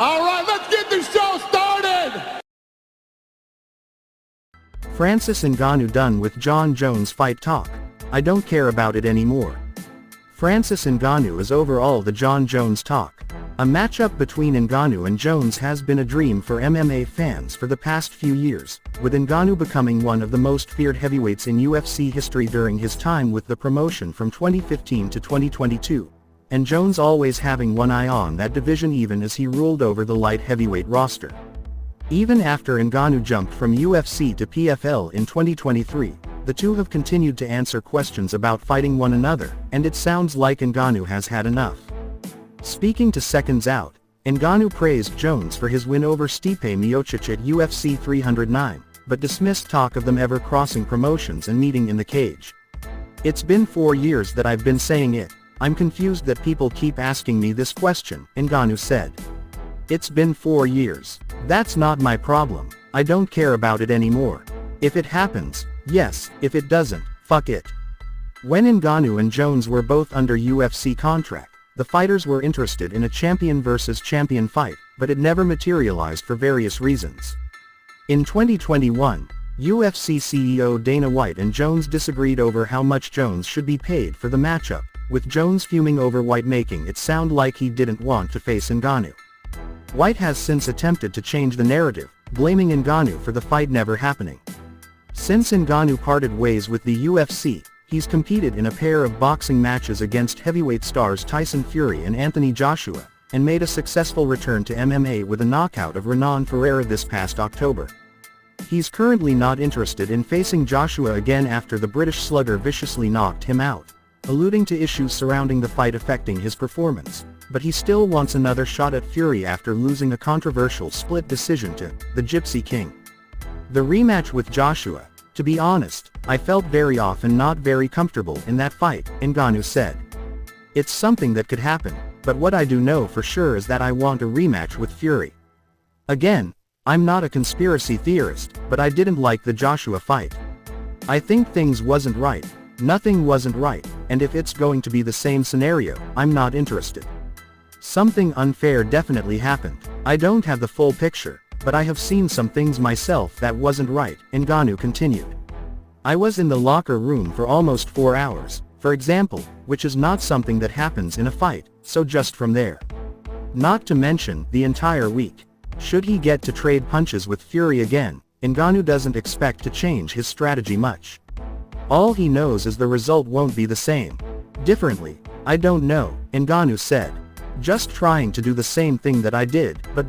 All right, let's get this show started! Francis Ngannou done with Jon Jones fight talk. I don't care about it anymore. Francis Ngannou is overall the Jon Jones talk. A matchup between Ngannou and Jones has been a dream for MMA fans for the past few years, with Ngannou becoming one of the most feared heavyweights in UFC history during his time with the promotion from 2015 to 2022, and Jones always having one eye on that division even as he ruled over the light heavyweight roster. Even after Ngannou jumped from UFC to PFL in 2023, the two have continued to answer questions about fighting one another, and it sounds like Ngannou has had enough. Speaking to Seconds Out, Ngannou praised Jones for his win over Stipe Miocic at UFC 309, but dismissed talk of them ever crossing promotions and meeting in the cage. "It's been 4 years that I've been saying it. I'm confused that people keep asking me this question," Ngannou said. "It's been 4 years. That's not my problem. I don't care about it anymore. If it happens, yes, if it doesn't, fuck it." When Ngannou and Jones were both under UFC contract, the fighters were interested in a champion versus champion fight, but it never materialized for various reasons. In 2021, UFC CEO Dana White and Jones disagreed over how much Jones should be paid for the matchup, with Jones fuming over White making it sound like he didn't want to face Ngannou. White has since attempted to change the narrative, blaming Ngannou for the fight never happening. Since Ngannou parted ways with the UFC, he's competed in a pair of boxing matches against heavyweight stars Tyson Fury and Anthony Joshua, and made a successful return to MMA with a knockout of Renan Ferreira this past October. He's currently not interested in facing Joshua again after the British slugger viciously knocked him out, alluding to issues surrounding the fight affecting his performance, but he still wants another shot at Fury after losing a controversial split decision to the Gypsy King. The rematch with Joshua, "To be honest, I felt very off and not very comfortable in that fight," Ngannou said. "It's something that could happen, but what I do know for sure is that I want a rematch with Fury. Again, I'm not a conspiracy theorist, but I didn't like the Joshua fight. I think things wasn't right, nothing wasn't right, and if it's going to be the same scenario, I'm not interested. Something unfair definitely happened. I don't have the full picture, but I have seen some things myself that wasn't right," Ngannou continued. "I was in the locker room for almost 4 hours, for example, which is not something that happens in a fight, so just from there. Not to mention, the entire week. Should he get to trade punches with Fury again, Ngannou doesn't expect to change his strategy much. All he knows is the result won't be the same. Differently, I don't know," Ngannou said. "Just trying to do the same thing that I did, but better."